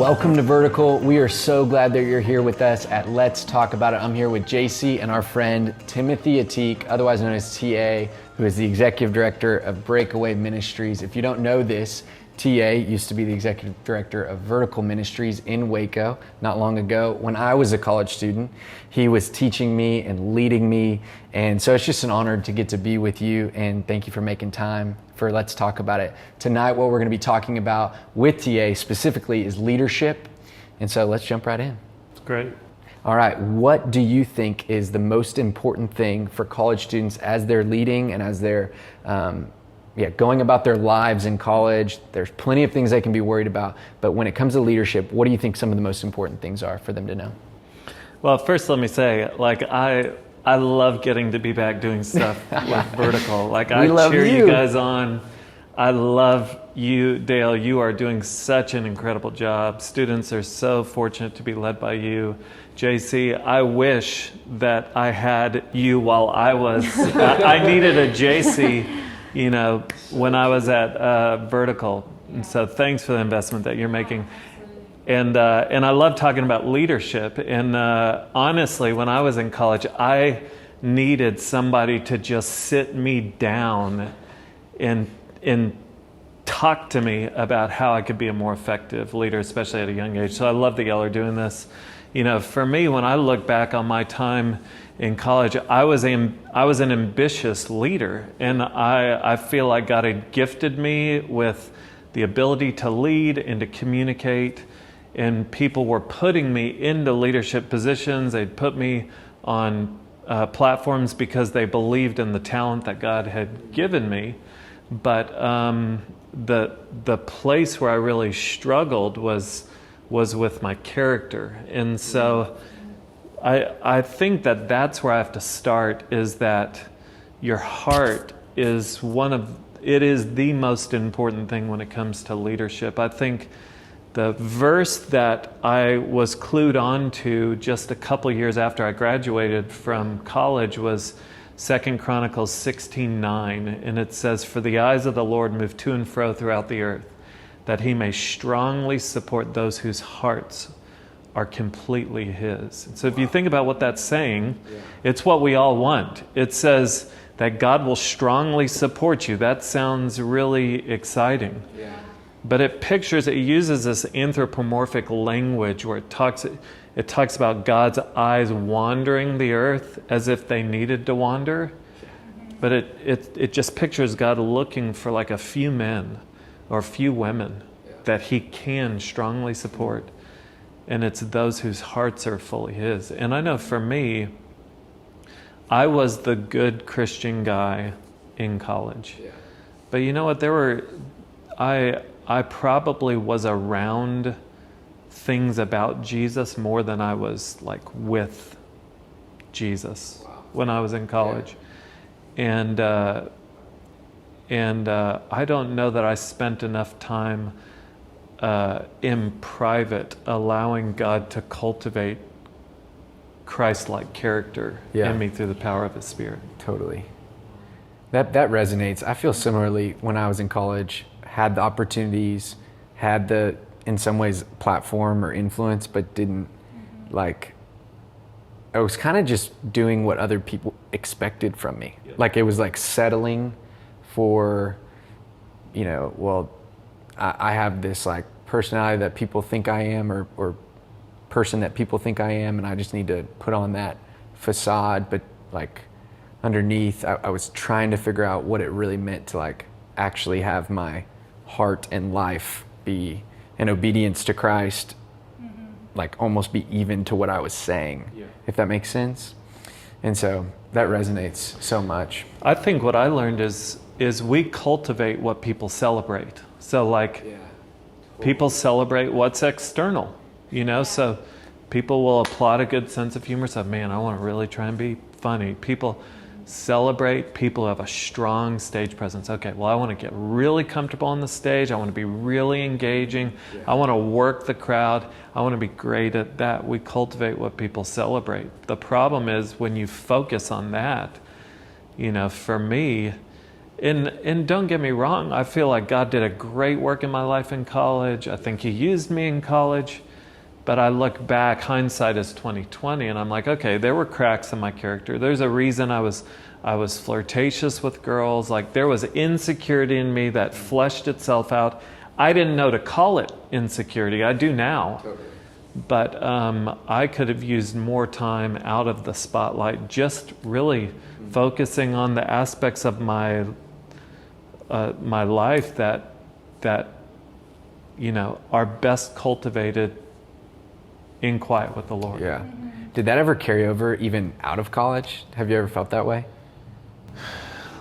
Welcome to Vertical. We are so glad that you're here with us at Let's Talk About It. I'm here with JC and our friend Timothy Ateek, otherwise known as TA, who is the Executive Director of Breakaway Ministries. If you don't know this, TA used to be the Executive Director of Vertical Ministries in Waco not long ago. When I was a college student, he was teaching me and leading me. And so it's just an honor to get to be with you, and thank you for making time for Let's Talk About It. Tonight, what we're going to be talking about with TA specifically is leadership. And so let's jump right in. Great. All right, what do you think is the most important thing for college students as they're leading and as they're going about their lives in college? There's plenty of things they can be worried about, but when it comes to leadership, what do you think some of the most important things are for them to know? Well, first let me say, I love getting to be back doing stuff with Vertical. I cheer you guys on. I love you, Dale. You are doing such an incredible job. Students are so fortunate to be led by you. JC, I wish that I had you while I was, I needed a JC, when I was at Vertical. And so thanks for the investment that you're making. And I love talking about leadership. And honestly, when I was in college, I needed somebody to just sit me down and talk to me about how I could be a more effective leader, especially at a young age. So I love that y'all are doing this. For me, when I look back on my time in college, I was an ambitious leader, and I feel like God had gifted me with the ability to lead and to communicate, and people were putting me into leadership positions. They'd put me on platforms because they believed in the talent that God had given me. But the place where I really struggled was with my character. And so I think that's where I have to start, is that your heart is it is the most important thing when it comes to leadership. I think the verse that I was clued on to just a couple years after I graduated from college was 2 Chronicles 16:9, and it says, "For the eyes of the Lord move to and fro throughout the earth, that he may strongly support those whose hearts are completely his." And so if you think about what that's saying, it's what we all want. It says that God will strongly support you. That sounds really exciting. Yeah. But it uses this anthropomorphic language where it talks about God's eyes wandering the earth as if they needed to wander. But it just pictures God looking for like a few men or a few women that he can strongly support. And it's those whose hearts are fully his. And I know for me, I was the good Christian guy in college. Yeah. But you know what? I probably was around things about Jesus more than I was with Jesus when I was in college. Yeah. And I don't know that I spent enough time in private allowing God to cultivate Christ-like character in me through the power of his Spirit. Totally. That resonates. I feel similarly when I was in college, had the opportunities, had the, in some ways, platform or influence, but didn't I was kind of just doing what other people expected from me. Yeah. It was settling for, I have this personality that people think I am, or person that people think I am, and I just need to put on that facade. But underneath, I was trying to figure out what it really meant to actually have my heart and life be in obedience to Christ, almost be even to what I was saying, if that makes sense. And so that resonates so much. I think what I learned is we cultivate what people celebrate. So people celebrate what's external, so people will applaud a good sense of humor. So, man, I want to really try and be funny. People celebrate people who have a strong stage presence. Okay, well, I want to get really comfortable on the stage. I want to be really engaging. Yeah. I want to work the crowd. I want to be great at that. We cultivate what people celebrate. The problem is when you focus on that, for me, And don't get me wrong, I feel like God did a great work in my life in college. I think he used me in college. But I look back, hindsight is 2020, and I'm like, okay, there were cracks in my character. There's a reason I was flirtatious with girls. Like, there was insecurity in me that fleshed itself out. I didn't know to call it insecurity. I do now. Totally. But I could have used more time out of the spotlight, just really focusing on the aspects of my life that are best cultivated in quiet with the Lord. Yeah. Did that ever carry over even out of college? Have you ever felt that way?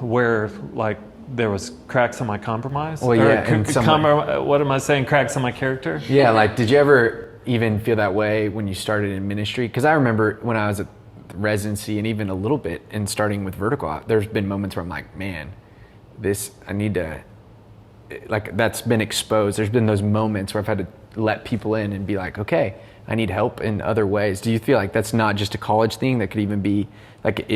Where, like, there was cracks in my compromise? Well, yeah. What am I saying? Cracks in my character? Yeah, like, did you ever even feel that way when you started in ministry? Because I remember when I was at residency and even a little bit in starting with Vertical, there's been moments where I'm like, man, I need to, like, that's been exposed. There's been those moments where I've had to let people in and be like, okay, I need help in other ways. Do you feel like that's not just a college thing? That could even be like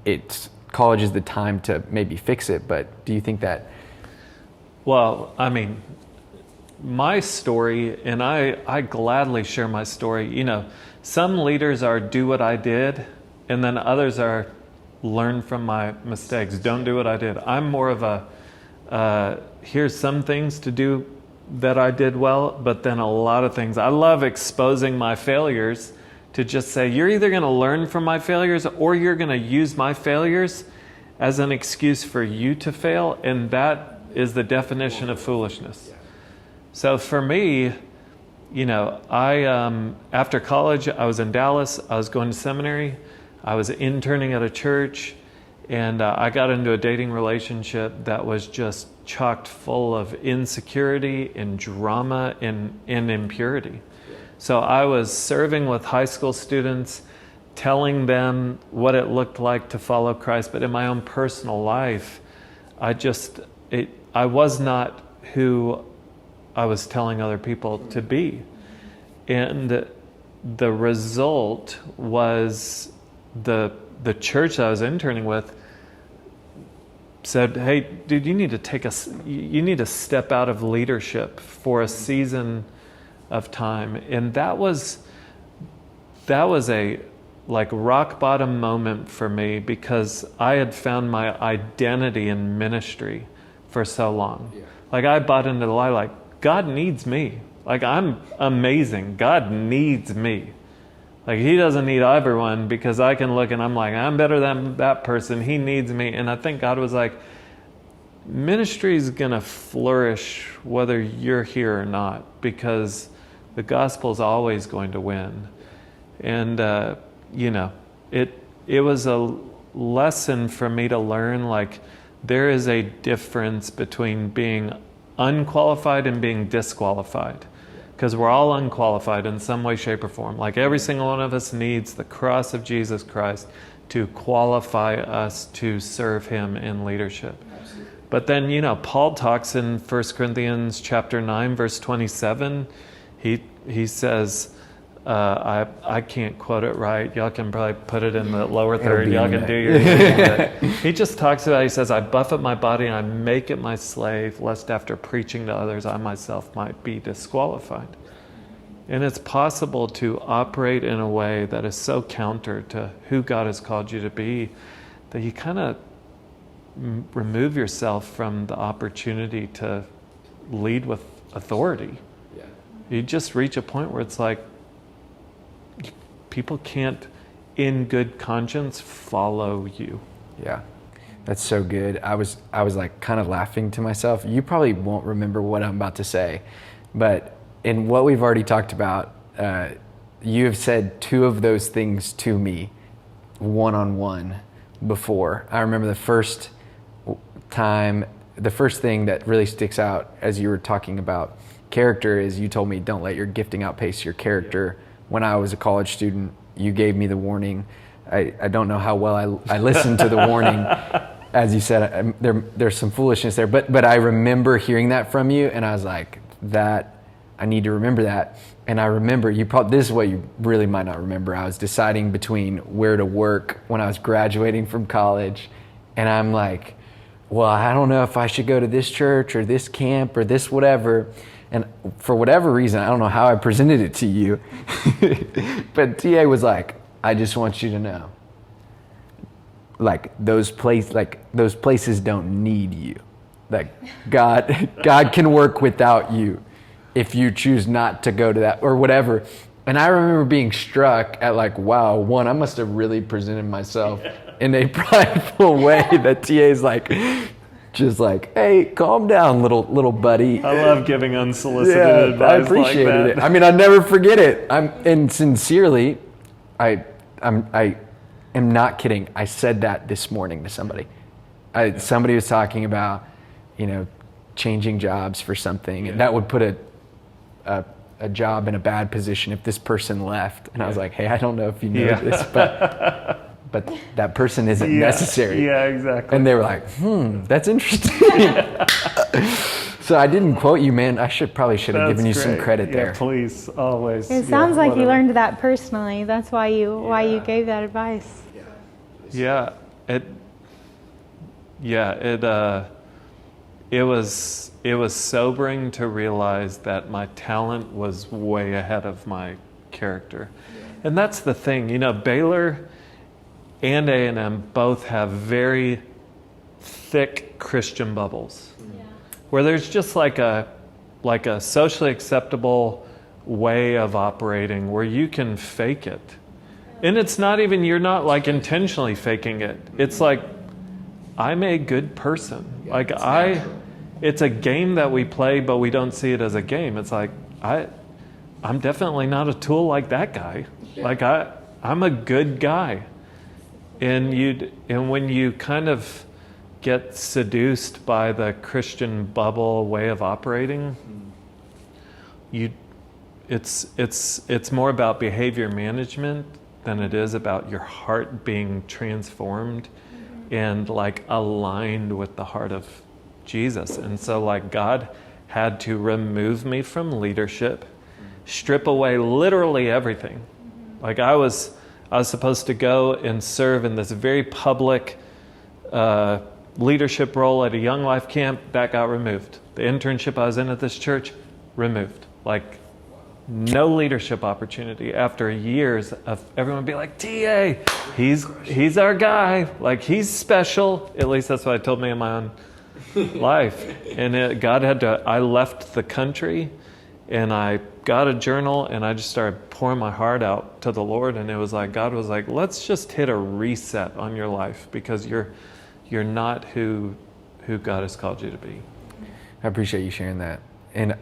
it's college is the time to maybe fix it. But do you think that? Well, I mean, my story, and I gladly share my story. Some leaders are do what I did, and then others are learn from my mistakes. Don't do what I did. I'm more of a here's some things to do that I did well, but then a lot of things. I love exposing my failures to just say, you're either going to learn from my failures or you're going to use my failures as an excuse for you to fail, and that is the definition of foolishness. So for me, I after college, I was in Dallas, I was going to seminary, I was interning at a church, and I got into a dating relationship that was just chocked full of insecurity and drama and impurity. So I was serving with high school students, telling them what it looked like to follow Christ, but in my own personal life, I was not who I was telling other people to be. And the result was the church I was interning with said, hey, dude, you need to step out of leadership for a season of time. And that was a like rock bottom moment for me, because I had found my identity in ministry for so long. Yeah. Like, I bought into the lie, like, God needs me. Like, I'm amazing. God needs me. Like, he doesn't need everyone, because I can look and I'm like, I'm better than that person. He needs me. And I think God was like, ministry is going to flourish whether you're here or not, because the gospel is always going to win. And, it was a lesson for me to learn, like, there is a difference between being unqualified and being disqualified. Because we're all unqualified in some way, shape, or form. Like, every single one of us needs the cross of Jesus Christ to qualify us to serve him in leadership. Absolutely. But then, Paul talks in 1 Corinthians chapter 9, verse 27. He says, I can't quote it right. Y'all can probably put it in the lower third. Y'all can do your thing. He just talks about, he says, I buffet my body and I make it my slave, lest after preaching to others, I myself might be disqualified. And it's possible to operate in a way that is so counter to who God has called you to be, that you kind of remove yourself from the opportunity to lead with authority. Yeah. You just reach a point where it's like, people can't, in good conscience, follow you. Yeah, that's so good. I was like kind of laughing to myself. You probably won't remember what I'm about to say, but in what we've already talked about, you have said two of those things to me one-on-one before. I remember the first thing that really sticks out as you were talking about character is you told me, don't let your gifting outpace your character. When I was a college student, you gave me the warning. I don't know how well I listened to the warning. As you said, there's some foolishness there. But I remember hearing that from you, and I was like, I need to remember that. And I remember, this is what you really might not remember. I was deciding between where to work when I was graduating from college. And I'm like, well, I don't know if I should go to this church or this camp or this whatever. And for whatever reason, I don't know how I presented it to you, but TA was like, I just want you to know, like those places don't need you. Like God can work without you if you choose not to go to that or whatever. And I remember being struck at like, wow, one, I must have really presented myself in a prideful way that TA is like, just like, hey, calm down, little buddy. I love giving unsolicited advice. I appreciated it. I mean, I'll never forget it. And sincerely, I am not kidding. I said that this morning to somebody. Somebody was talking about, changing jobs for something, and that would put a job in a bad position if this person left. And I was like, hey, I don't know if you know this, but that person isn't necessary. Yeah, exactly. And they were like, that's interesting. So I didn't quote you, man. I probably should have given you some credit there. Please, always. It sounds like you learned that personally. That's why you gave that advice. It was sobering to realize that my talent was way ahead of my character. And that's the thing, Baylor and A&M both have very thick Christian bubbles, where there's just like a socially acceptable way of operating where you can fake it. And it's not even, you're not like intentionally faking it. It's like, I'm a good person. It's a game that we play, but we don't see it as a game. It's like, I'm definitely not a tool like that guy. Like I'm a good guy. And when you kind of get seduced by the Christian bubble way of operating, it's more about behavior management than it is about your heart being transformed and like aligned with the heart of Jesus. And so like God had to remove me from leadership, strip away literally everything. Like I was supposed to go and serve in this very public leadership role at a Young Life camp. That got removed. The internship I was in at this church, removed. Like no leadership opportunity after years of everyone being like, TA, he's our guy. Like he's special. At least that's what I told me in my own life. And I left the country and I got a journal and I just started pouring my heart out to the Lord. And it was like, God was like, let's just hit a reset on your life because you're not who God has called you to be. I appreciate you sharing that. And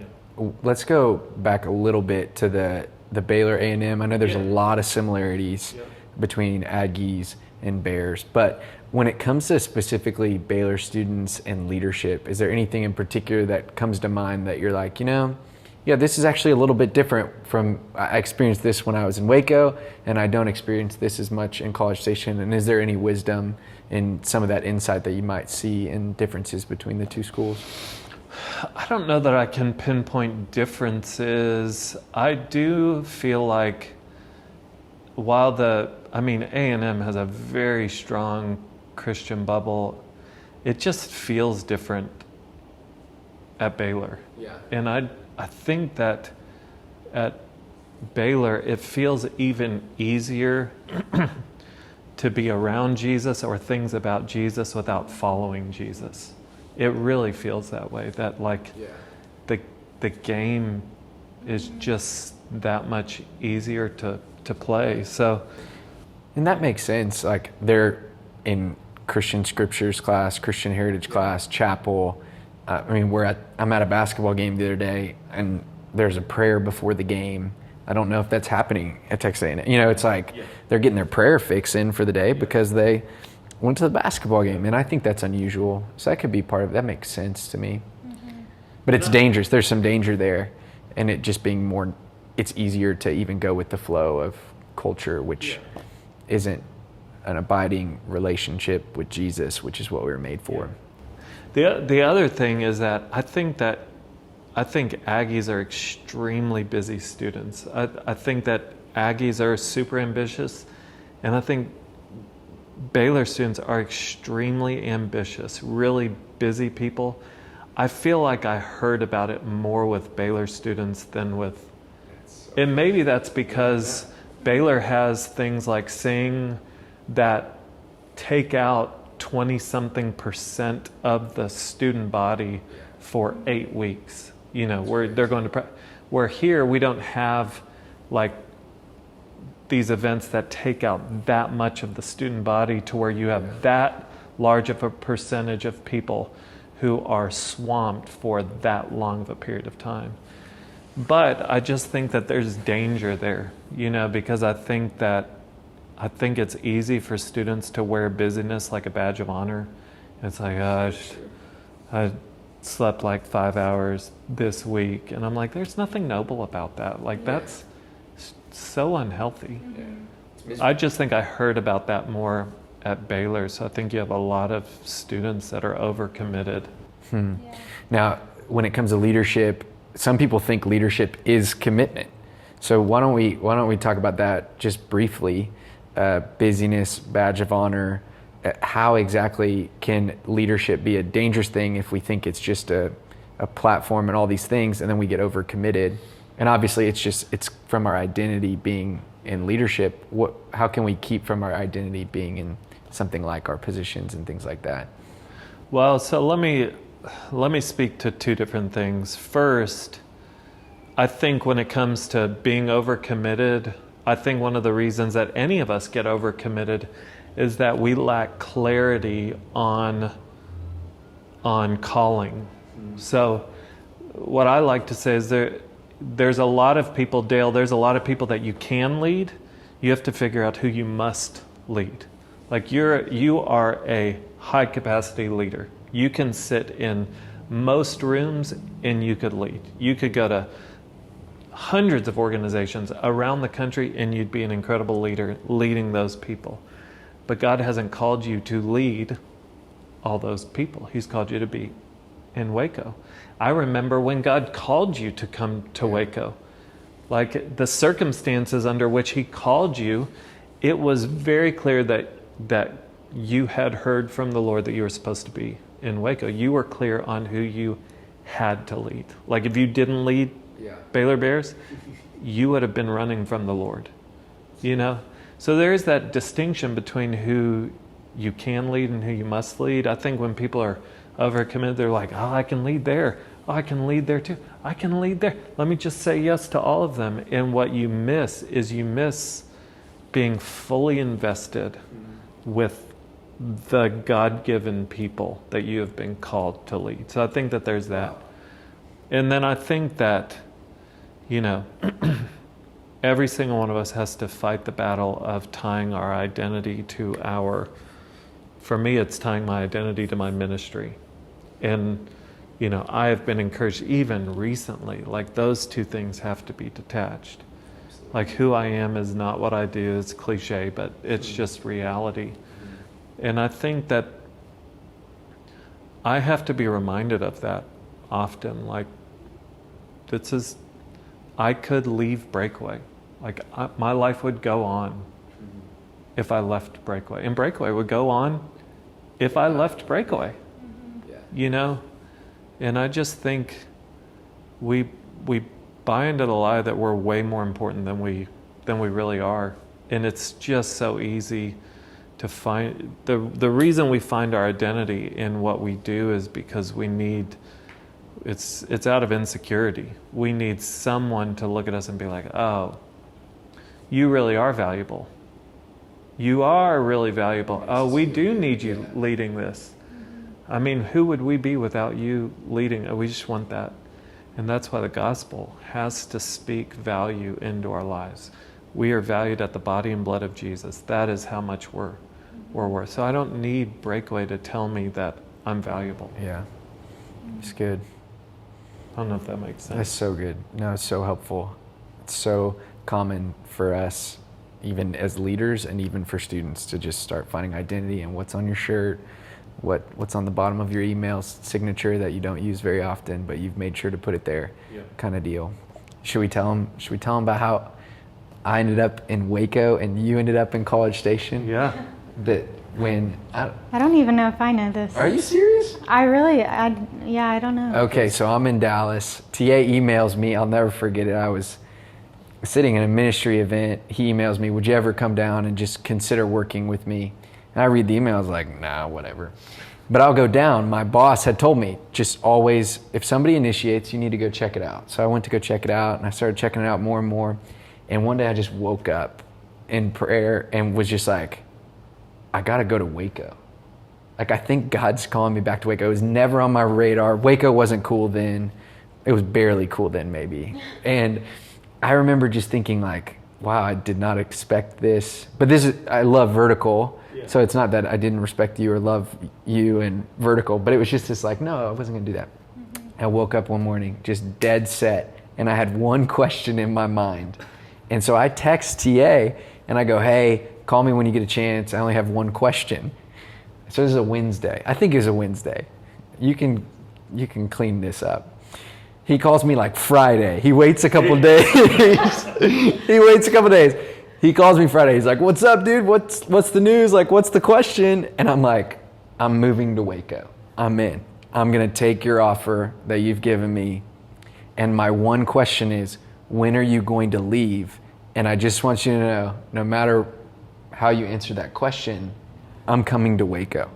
let's go back a little bit to the Baylor A&M. I know there's a lot of similarities between Aggies and Bears, but when it comes to specifically Baylor students and leadership, is there anything in particular that comes to mind that you're like, this is actually a little bit different from, I experienced this when I was in Waco, and I don't experience this as much in College Station. And is there any wisdom in some of that insight that you might see in differerences between the two schools? I don't know that I can pinpoint differences. I do feel like while A&M has a very strong Christian bubble, it just feels different at Baylor. Yeah. And I think that at Baylor, it feels even easier to be around Jesus or things about Jesus without following Jesus. It really feels that way, that the game is just that much easier to play. So, and that makes sense. Like they're in Christian scriptures class, Christian heritage class, chapel. I'm at a basketball game the other day, and there's a prayer before the game. I don't know if that's happening at Texas A&M. It's like they're getting their prayer fix in for the day because they went to the basketball game, and I think that's unusual. So that could be part of it. That makes sense to me. Mm-hmm. But it's dangerous. There's some danger there, and it just being more, it's easier to even go with the flow of culture, which isn't an abiding relationship with Jesus, which is what we were made for. The other thing is that I think Aggies are extremely busy students. I think that Aggies are super ambitious, and I think Baylor students are extremely ambitious, really busy people. I feel like I heard about it more with Baylor students than with, and maybe that's because Baylor has things like Sing that take out 20-something% of the student body for 8 weeks. You know, where they're going to, where here we don't have like these events that take out that much of the student body to where you have that large of a percentage of people who are swamped for that long of a period of time. But I just think that there's danger there, you know, because I think it's easy for students to wear busyness like a badge of honor. It's like, I slept like 5 hours this week. And I'm like, there's nothing noble about that. Like, that's so unhealthy. I just think I heard about that more at Baylor. So I think you have a lot of students that are overcommitted. Now, when it comes to leadership, some people think leadership is commitment. So why don't we talk about that just briefly? Busyness, badge of honor. How exactly can leadership be a dangerous thing if we think it's just a platform and all these things, and then we get overcommitted? And obviously, it's from our identity being in leadership. How can we keep from our identity being in something like our positions and things like that? Well, so let me speak to two different things. First, I think when it comes to being overcommitted, I think one of the reasons that any of us get overcommitted is that we lack clarity on calling. So what I like to say is there's a lot of people, Dale, there's a lot of people that you can lead. You have to figure out who you must lead. Like you are a high capacity leader. You can sit in most rooms and you could lead. You could go to hundreds of organizations around the country and you'd be an incredible leader leading those people. But God hasn't called you to lead all those people. He's called you to be in Waco. I remember when God called you to come to Waco, like the circumstances under which He called you, it was very clear that you had heard from the Lord that you were supposed to be in Waco. You were clear on who you had to lead. Like if you didn't lead Baylor Bears, you would have been running from the Lord, you know? So there is that distinction between who you can lead and who you must lead. I think when people are overcommitted, they're like, oh, I can lead there. Oh, I can lead there too. I can lead there. Let me just say yes to all of them. And what you miss is being fully invested with the God-given people that you have been called to lead. So I think that there's that. And then I think that, you know, every single one of us has to fight the battle of tying our identity to for me, it's tying my identity to my ministry. And, you know, I have been encouraged even recently, like those two things have to be detached. Like who I am is not what I do. It's cliche, but it's just reality. And I think that I have to be reminded of that often. Like, I could leave Breakaway. Like, my life would go on if I left Breakaway. And Breakaway would go on if I left Breakaway. You know? And I just think we buy into the lie that we're way more important than we really are. And it's just so easy to find the reason we find our identity in what we do is because we need it's out of insecurity. We need someone to look at us and be like, oh, you really are valuable. You are really valuable. Oh, we do need you leading this. I mean, who would we be without you leading? We just want that. And that's why the gospel has to speak value into our lives. We are valued at the body and blood of Jesus. That is how much we're worth. So I don't need Breakaway to tell me that I'm valuable. Yeah, it's good. I don't know if that makes sense. That's so good. No, it's so helpful. It's so common for us, even as leaders and even for students, to just start finding identity in what's on your shirt, what's on the bottom of your email signature that you don't use very often, but you've made sure to put it there, kind of deal. Should we tell them about how I ended up in Waco and you ended up in College Station? Yeah. That when I don't even know if I know this. Are you serious? I don't know. Okay, so I'm in Dallas. TA emails me. I'll never forget it. I was sitting in a ministry event. He emails me, would you ever come down and just consider working with me? And I read the email. I was like, nah, whatever. But I'll go down. My boss had told me, just always, if somebody initiates, you need to go check it out. So I went to go check it out, and I started checking it out more and more. And one day I just woke up in prayer and was just like, I got to go to Waco. Like, I think God's calling me back to Waco. It was never on my radar. Waco wasn't cool then. It was barely cool then, maybe. And I remember just thinking like, wow, I did not expect this. But I love vertical. Yeah. So it's not that I didn't respect you or love you and vertical, but it was just this like, no, I wasn't going to do that. Mm-hmm. I woke up one morning just dead set, and I had one question in my mind. And so I text TA and I go, hey, call me when you get a chance. I only have one question. So this is a Wednesday. I think it was a Wednesday. You can clean this up. He calls me like Friday. He waits a couple days. He calls me Friday. He's like, what's up, dude? What's the news? Like, what's the question? And I'm like, I'm moving to Waco. I'm in. I'm going to take your offer that you've given me. And my one question is, when are you going to leave? And I just want you to know, no matter how you answer that question, I'm coming to Waco.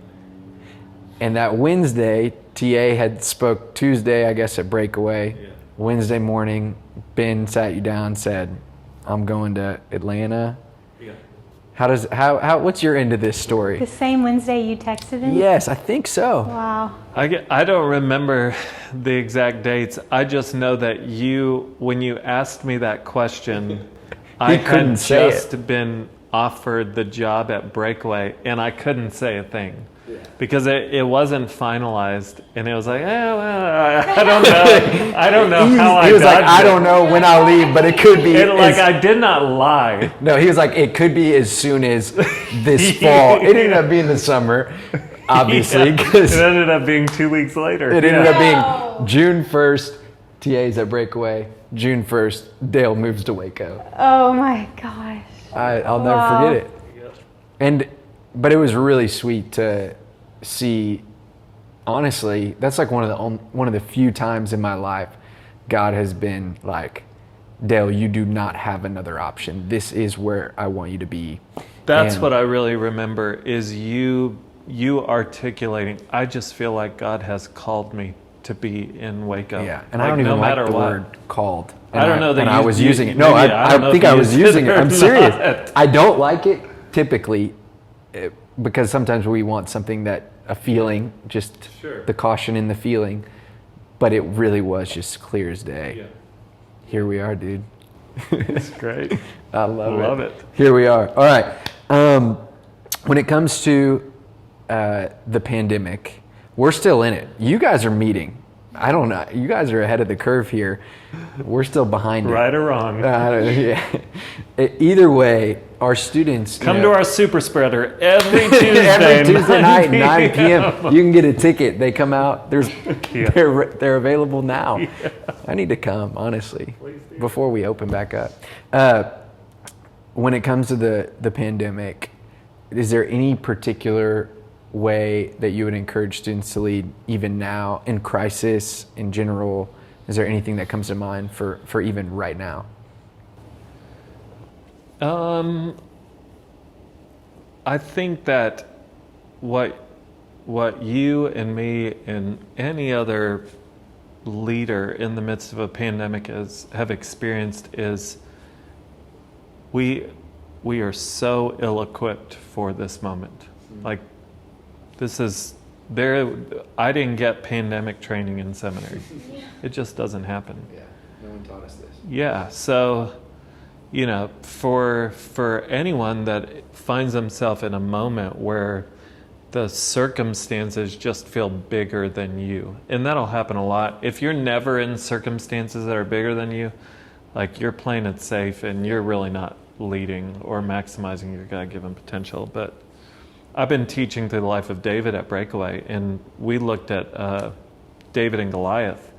And that Wednesday, TA had spoke Tuesday, I guess, at Breakaway. Yeah. Wednesday morning, Ben sat you down and said, I'm going to Atlanta. Yeah. What's your end of this story? The same Wednesday you texted him? Yes, I think so. Wow. I don't remember the exact dates. I just know that when you asked me that question, I had just been offered the job at Breakaway, and I couldn't say a thing. Yeah. Because it wasn't finalized, and it was like, I don't know. I don't know how He was like, I don't know when I'll leave, but it could be. I did not lie. No, he was like, it could be as soon as this fall. It ended up being the summer, obviously. Yeah, it ended up being 2 weeks later. It ended up being June 1st, TA's at Breakaway. June 1st, Dale moves to Waco. Oh my gosh. I'll never forget it. But it was really sweet to see. Honestly, that's like one of the few times in my life God has been like, Dale, you do not have another option. This is where I want you to be. That's what I really remember is you articulating, I just feel like God has called me to be in Waco. Yeah, and I don't even like the word called. I don't know that I was using it. No, I think I was using it. I'm serious. I don't like it typically because sometimes we want something a feeling, just the caution in the feeling. But it really was just clear as day. Yeah. Here we are, dude. It's great. I love it. Here we are. All right. When it comes to the pandemic, we're still in it. You guys are meeting. I don't know. You guys are ahead of the curve here. We're still behind it. Right or wrong. Yeah. Either way, our students... Come to our super spreader every Tuesday. Every Tuesday night, 9 p.m. You can get a ticket. They come out. They're available now. Yeah. I need to come, honestly, before we open back up. When it comes to the pandemic, is there any particular way that you would encourage students to lead even now in crisis in general? Is there anything that comes to mind for even right now? I think that what you and me and any other leader in the midst of a pandemic have experienced is we are so ill-equipped for this moment. Like, I didn't get pandemic training in seminary. It just doesn't happen. Yeah, no one taught us this. Yeah, so, for anyone that finds themselves in a moment where the circumstances just feel bigger than you, and that'll happen a lot. If you're never in circumstances that are bigger than you, like you're playing it safe and you're really not leading or maximizing your God-given potential. But I've been teaching through the life of David at Breakaway, and we looked at David and Goliath,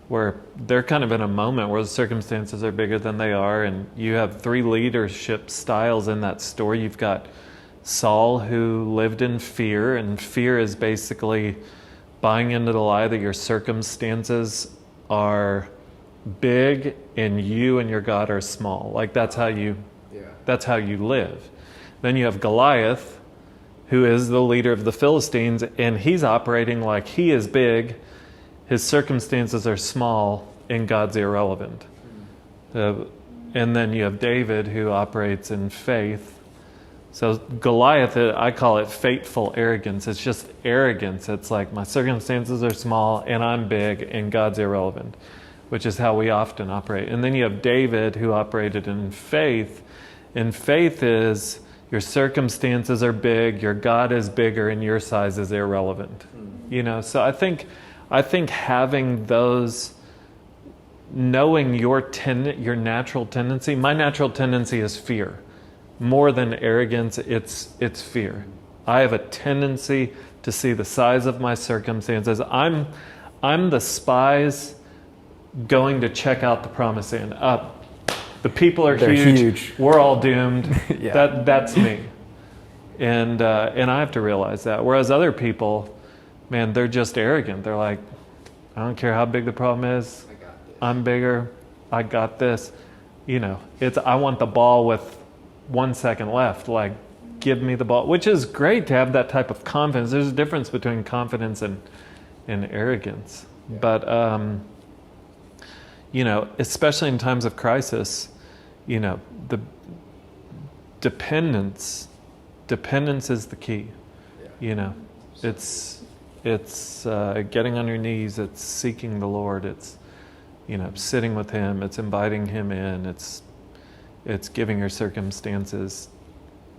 where they're kind of in a moment where the circumstances are bigger than they are, and you have 3 leadership styles in that story. You've got Saul, who lived in fear, and fear is basically buying into the lie that your circumstances are big and you and your God are small. Like that's how you live. Then you have Goliath, who is the leader of the Philistines, and he's operating like he is big, his circumstances are small, and God's irrelevant. And then you have David, who operates in faith. So Goliath, I call it fateful arrogance. It's just arrogance. It's like my circumstances are small and I'm big and God's irrelevant, which is how we often operate. And then you have David, who operated in faith. And faith is your circumstances are big, your God is bigger, and your size is irrelevant. So I think having those, knowing your natural tendency. My natural tendency is fear. More than arrogance, it's fear. I have a tendency to see the size of my circumstances. I'm the spies going to check out the promised land. The people are huge. We're all doomed. Yeah. That's me. And I have to realize that. Whereas other people, man, they're just arrogant. They're like, I don't care how big the problem is. I'm bigger. I got this. I want the ball with 1 second left. Like, give me the ball, which is great to have that type of confidence. There's a difference between confidence and arrogance. Yeah. But, especially in times of crisis, the dependence is the key. Yeah. It's getting on your knees. It's seeking the Lord. It's, sitting with Him. It's inviting Him in. It's giving your circumstances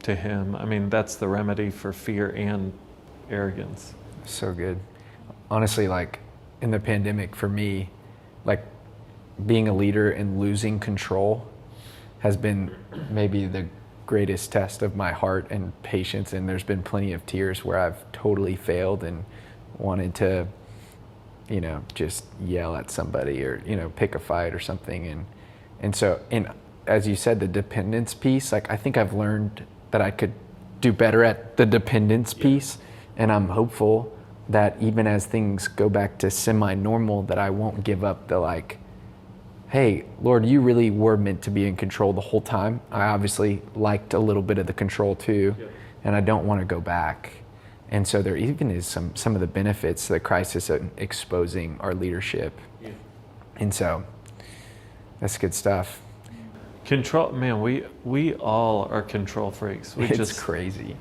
to Him. I mean, that's the remedy for fear and arrogance. So good. Honestly, like in the pandemic for me, like being a leader and losing control has been maybe the greatest test of my heart and patience. And there's been plenty of tears where I've totally failed and wanted to, just yell at somebody or, pick a fight or something. And so, as you said, the dependence piece, like I think I've learned that I could do better at the dependence piece. And I'm hopeful that even as things go back to semi-normal, that I won't give up the like, hey, Lord, you really were meant to be in control the whole time. I obviously liked a little bit of the control too, and I don't want to go back. And so there even is some of the benefits that Christ is exposing our leadership. Yeah. And so that's good stuff. Control, man, we all are control freaks. It's crazy.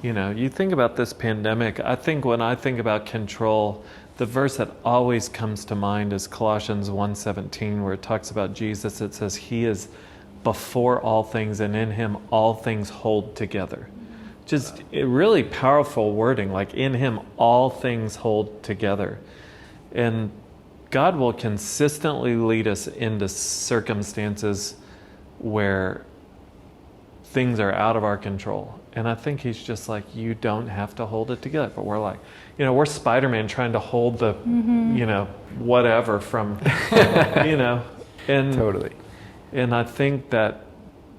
You think about this pandemic, I think when I think about control, the verse that always comes to mind is Colossians 1:17, where it talks about Jesus. It says, He is before all things, and in Him all things hold together. Just really powerful wording, like in Him all things hold together. And God will consistently lead us into circumstances where things are out of our control. And I think He's just like, you don't have to hold it together. But we're like, we're Spider-Man trying to hold the, whatever from, and totally. And I think that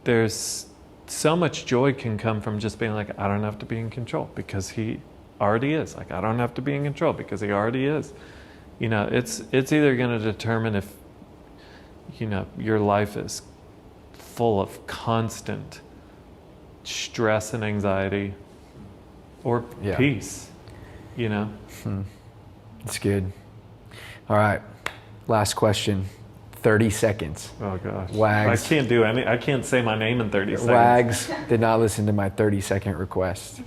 there's so much joy can come from just being like, I don't have to be in control because He already is. Like, I don't have to be in control because He already is. It's either going to determine if, your life is full of constant stress and anxiety or peace, It's good. All right. Last question. 30 seconds. Oh gosh. Wags. I can't say my name in 30 seconds. Wags did not listen to my 30-second request.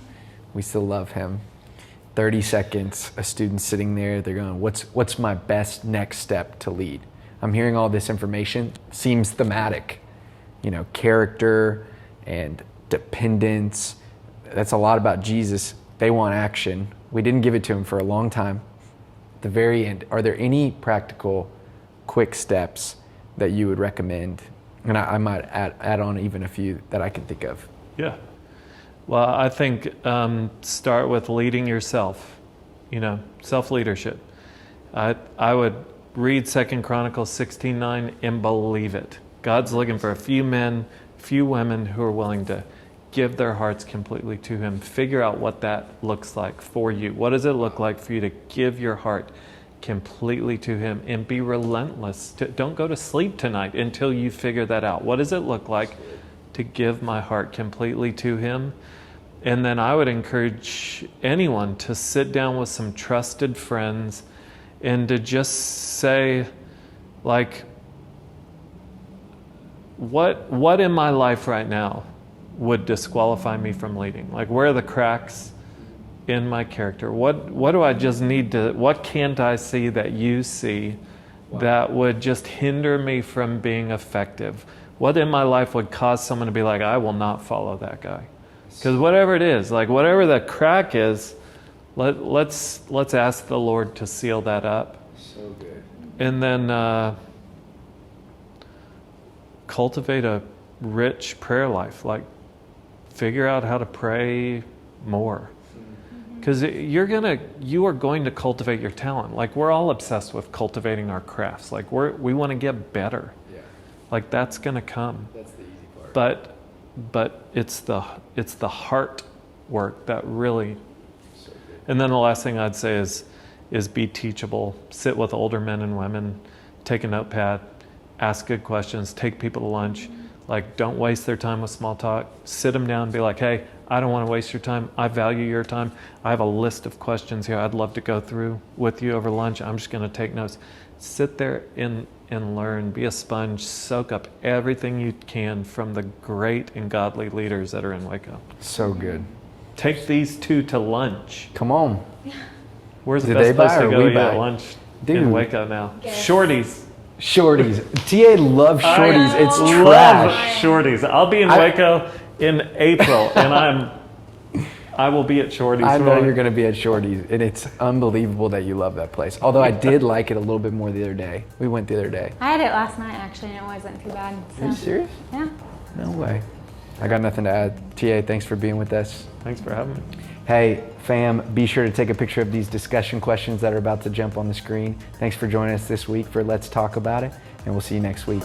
We still love him. 30 seconds, a student sitting there, they're going, what's my best next step to lead? I'm hearing all this information, seems thematic. Character and dependence. That's a lot about Jesus. They want action. We didn't give it to Him for a long time. At the very end, are there any practical, quick steps that you would recommend? And I might add on even a few that I can think of. Yeah. Well, I think start with leading yourself, self-leadership. I would read 2 Chronicles 16:9 and believe it. God's looking for a few men, few women who are willing to give their hearts completely to Him. Figure out what that looks like for you. What does it look like for you to give your heart completely to Him and be relentless? Don't go to sleep tonight until you figure that out. What does it look like to give my heart completely to Him? And then I would encourage anyone to sit down with some trusted friends and to just say, like, what in my life right now would disqualify me from leading? Like, where are the cracks in my character? What do I just need to, what can't I see that you see that would just hinder me from being effective? What in my life would cause someone to be like, I will not follow that guy? Because whatever it is, like whatever the crack is, let's ask the Lord to seal that up. So good. And then cultivate a rich prayer life. Like, figure out how to pray more. Because you are going to cultivate your talent. Like, we're all obsessed with cultivating our crafts. Like, we want to get better. Yeah. Like, that's going to come. That's the easy part. But it's the heart work that really. So good. And then the last thing I'd say is be teachable. Sit with older men and women. Take a notepad. Ask good questions. Take people to lunch. Like, don't waste their time with small talk. Sit them down and be like, hey, I don't want to waste your time. I value your time. I have a list of questions here I'd love to go through with you over lunch. I'm just going to take notes. Sit there and learn. Be a sponge. Soak up everything you can from the great and godly leaders that are in Waco. So good. Take these two to lunch. Come on. Where's the Do best they place buy to or go we eat buy? at lunch Dude. in Waco now? Yes. Shorties. Shorties. TA loves shorties. It's Love trash. Shorties. I'll be in Waco in April, and I will be at Shorties. I know you're going to be at Shorties, and it's unbelievable that you love that place. Although I did like it a little bit more the other day. We went the other day. I had it last night actually, and it wasn't too bad. Are you serious? Yeah. No way. I got nothing to add. TA, thanks for being with us. Thanks for having me. Hey, fam, be sure to take a picture of these discussion questions that are about to jump on the screen. Thanks for joining us this week for Let's Talk About It, and we'll see you next week.